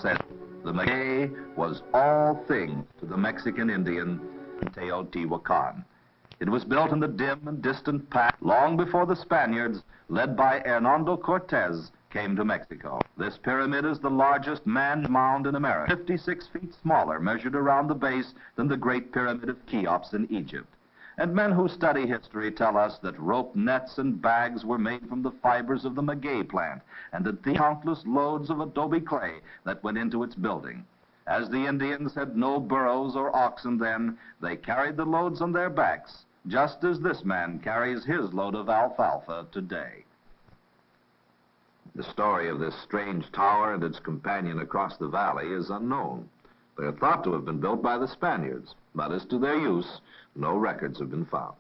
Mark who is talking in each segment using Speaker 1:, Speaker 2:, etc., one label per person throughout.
Speaker 1: said. The maguey was all things to the Mexican Indian Teotihuacan. It was built in the dim and distant past long before the Spaniards, led by Hernando Cortez, came to Mexico. This pyramid is the largest man mound in America, 56 feet smaller, measured around the base than the Great Pyramid of Cheops in Egypt. And men who study history tell us that rope nets and bags were made from the fibers of the maguey plant, and that the countless loads of adobe clay that went into its building. As the Indians had no burros or oxen then, they carried the loads on their backs, just as this man carries his load of alfalfa today. The story of this strange tower and its companion across the valley is unknown. They are thought to have been built by the Spaniards, but as to their use, no records have been found.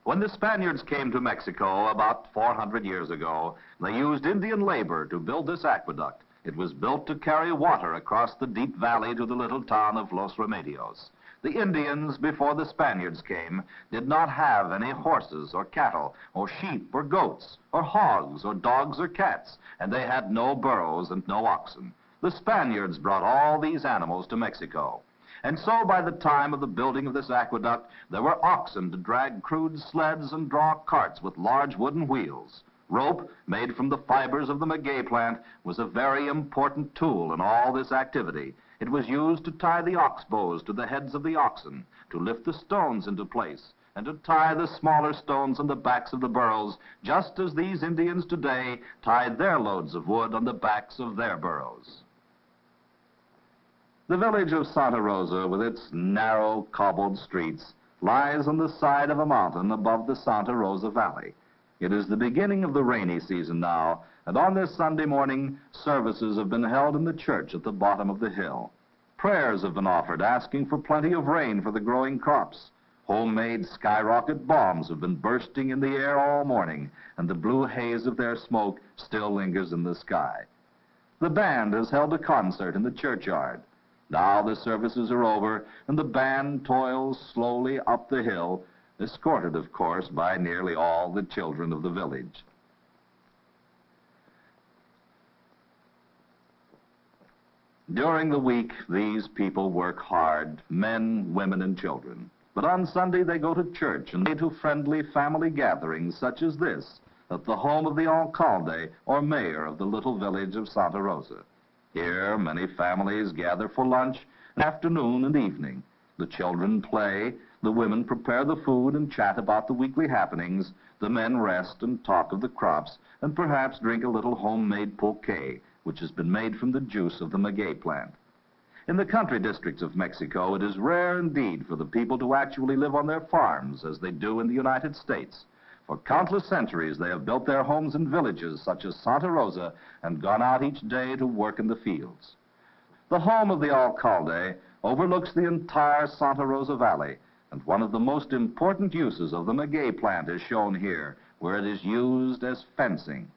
Speaker 1: When the Spaniards came to Mexico about 400 years ago, they used Indian labor to build this aqueduct. It was built to carry water across the deep valley to the little town of Los Remedios. The Indians, before the Spaniards came, did not have any horses or cattle or sheep or goats or hogs or dogs or cats, and they had no burros and no oxen. The Spaniards brought all these animals to Mexico. And so by the time of the building of this aqueduct, there were oxen to drag crude sleds and draw carts with large wooden wheels. Rope, made from the fibers of the maguey plant, was a very important tool in all this activity. It was used to tie the ox bows to the heads of the oxen, to lift the stones into place, and to tie the smaller stones on the backs of the burros, just as these Indians today tied their loads of wood on the backs of their burros. The village of Santa Rosa, with its narrow, cobbled streets, lies on the side of a mountain above the Santa Rosa Valley. It is the beginning of the rainy season now, and on this Sunday morning, services have been held in the church at the bottom of the hill. Prayers have been offered, asking for plenty of rain for the growing crops. Homemade skyrocket bombs have been bursting in the air all morning, and the blue haze of their smoke still lingers in the sky. The band has held a concert in the churchyard. Now the services are over, and the band toils slowly up the hill, escorted, of course, by nearly all the children of the village. During the week, these people work hard, men, women, and children. But on Sunday, they go to church and to friendly family gatherings such as this, at the home of the alcalde, or mayor, of the little village of Santa Rosa. Here, many families gather for lunch, afternoon and evening. The children play, the women prepare the food and chat about the weekly happenings, the men rest and talk of the crops, and perhaps drink a little homemade pulque, which has been made from the juice of the maguey plant. In the country districts of Mexico, it is rare indeed for the people to actually live on their farms as they do in the United States. For countless centuries, they have built their homes in villages such as Santa Rosa and gone out each day to work in the fields. The home of the alcalde overlooks the entire Santa Rosa Valley, and one of the most important uses of the maguey plant is shown here, where it is used as fencing.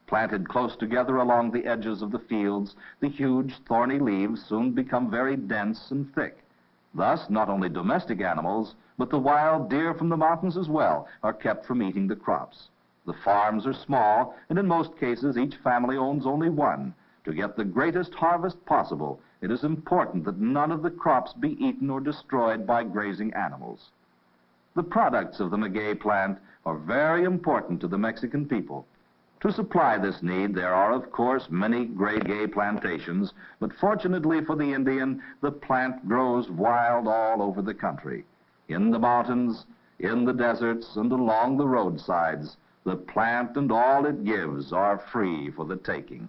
Speaker 1: Planted close together along the edges of the fields, the huge thorny leaves soon become very dense and thick. Thus, not only domestic animals, but the wild deer from the mountains as well are kept from eating the crops. The farms are small, and in most cases each family owns only one. To get the greatest harvest possible, it is important that none of the crops be eaten or destroyed by grazing animals. The products of the maguey plant are very important to the Mexican people. To supply this need, there are, of course, many great maguey plantations, but fortunately for the Indian, the plant grows wild all over the country. In the mountains, in the deserts, and along the roadsides, the plant and all it gives are free for the taking.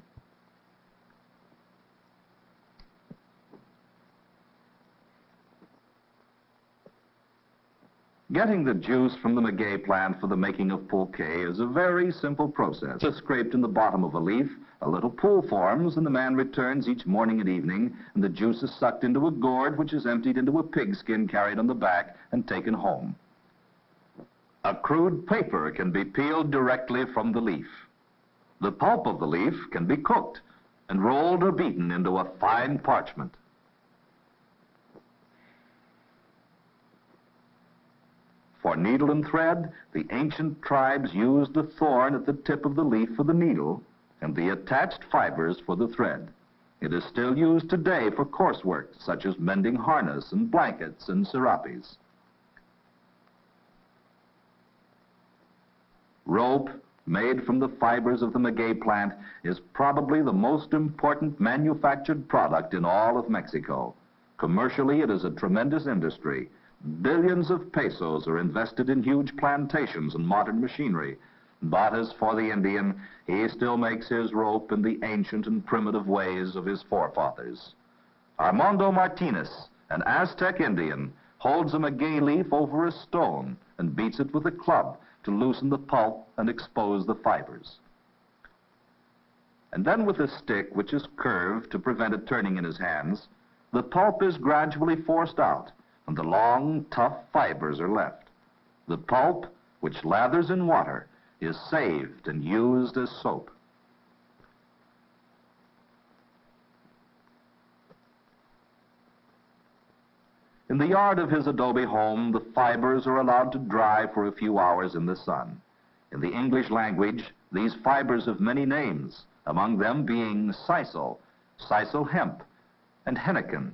Speaker 1: Getting the juice from the maguey plant for the making of pulque is a very simple process. It's scraped in the bottom of a leaf, a little pool forms, and the man returns each morning and evening, and the juice is sucked into a gourd, which is emptied into a pigskin carried on the back and taken home. A crude paper can be peeled directly from the leaf. The pulp of the leaf can be cooked and rolled or beaten into a fine parchment. For needle and thread, the ancient tribes used the thorn at the tip of the leaf for the needle and the attached fibers for the thread. It is still used today for coarsework, such as mending harness and blankets and serapes. Rope, made from the fibers of the maguey plant, is probably the most important manufactured product in all of Mexico. Commercially, it is a tremendous industry. Billions of pesos are invested in huge plantations and modern machinery. But as for the Indian, he still makes his rope in the ancient and primitive ways of his forefathers. Armando Martinez, an Aztec Indian, holds a maguey leaf over a stone and beats it with a club to loosen the pulp and expose the fibers. And then with a stick, which is curved to prevent it turning in his hands, the pulp is gradually forced out, and the long, tough fibers are left. The pulp, which lathers in water, is saved and used as soap. In the yard of his adobe home, the fibers are allowed to dry for a few hours in the sun. In the English language, these fibers have many names, among them being sisal, sisal hemp, and henequen.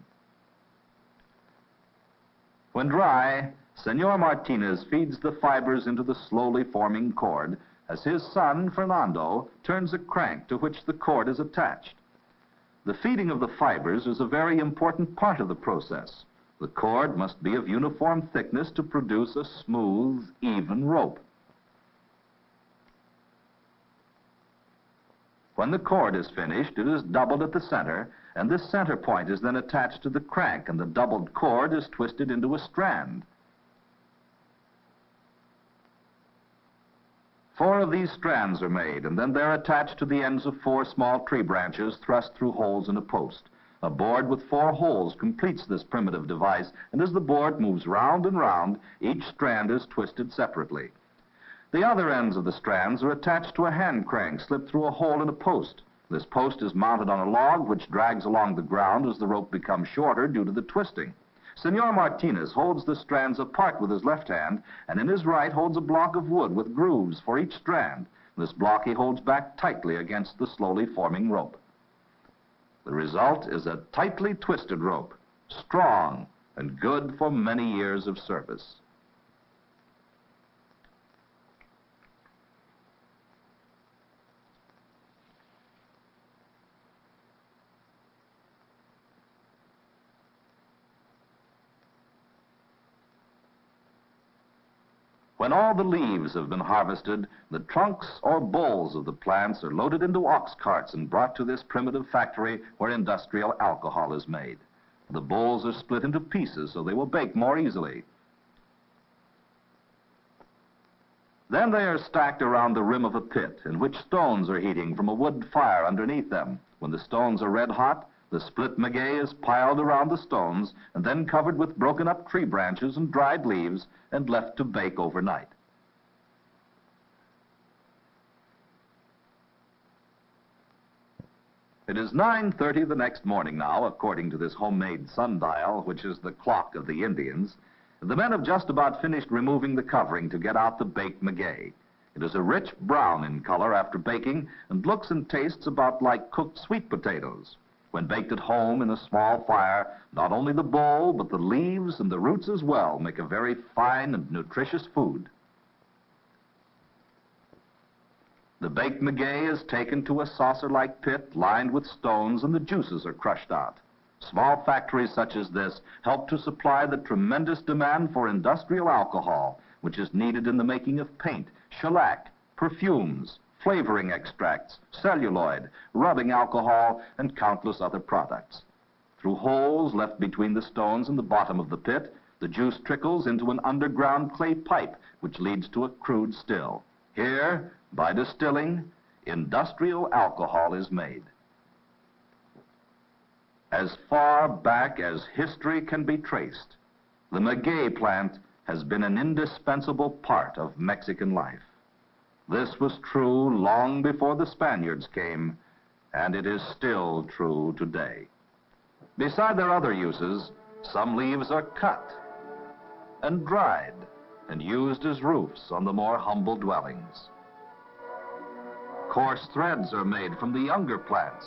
Speaker 1: When dry, Senor Martinez feeds the fibers into the slowly forming cord as his son, Fernando, turns a crank to which the cord is attached. The feeding of the fibers is a very important part of the process. The cord must be of uniform thickness to produce a smooth, even rope. When the cord is finished, it is doubled at the center, and this center point is then attached to the crank, and the doubled cord is twisted into a strand. 4 of these strands are made, and then they're attached to the ends of 4 small tree branches thrust through holes in a post. A board with 4 holes completes this primitive device, and as the board moves round and round, each strand is twisted separately. The other ends of the strands are attached to a hand crank slipped through a hole in a post. This post is mounted on a log which drags along the ground as the rope becomes shorter due to the twisting. Senor Martinez holds the strands apart with his left hand, and in his right holds a block of wood with grooves for each strand. This block he holds back tightly against the slowly forming rope. The result is a tightly twisted rope, strong and good for many years of service. When all the leaves have been harvested, the trunks or boles of the plants are loaded into ox carts and brought to this primitive factory where industrial alcohol is made. The boles are split into pieces so they will bake more easily. Then they are stacked around the rim of a pit in which stones are heating from a wood fire underneath them. When the stones are red hot, the split maguey is piled around the stones and then covered with broken up tree branches and dried leaves and left to bake overnight. It is 9:30 the next morning now, according to this homemade sundial, which is the clock of the Indians. The men have just about finished removing the covering to get out the baked maguey. It is a rich brown in color after baking and looks and tastes about like cooked sweet potatoes. When baked at home in a small fire, not only the bowl, but the leaves and the roots as well make a very fine and nutritious food. The baked maguey is taken to a saucer-like pit lined with stones, and the juices are crushed out. Small factories such as this help to supply the tremendous demand for industrial alcohol, which is needed in the making of paint, shellac, perfumes, flavoring extracts, celluloid, rubbing alcohol, and countless other products. Through holes left between the stones and the bottom of the pit, the juice trickles into an underground clay pipe, which leads to a crude still. Here, by distilling, industrial alcohol is made. As far back as history can be traced, the maguey plant has been an indispensable part of Mexican life. This was true long before the Spaniards came, and it is still true today. Beside their other uses, some leaves are cut and dried and used as roofs on the more humble dwellings. Coarse threads are made from the younger plants.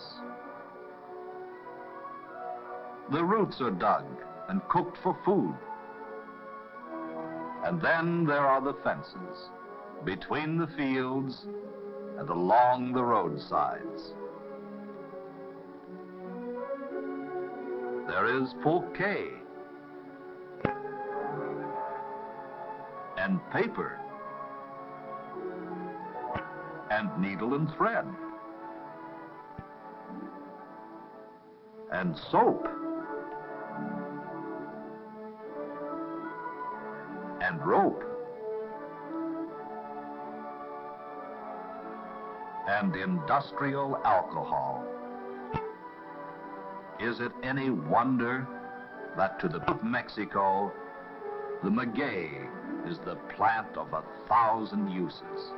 Speaker 1: The roots are dug and cooked for food. And then there are the fences between the fields and along the roadsides. There is pulque and paper and needle and thread and soap and rope and industrial alcohol. Is it any wonder that to the people of Mexico, the maguey is the plant of 1,000 uses?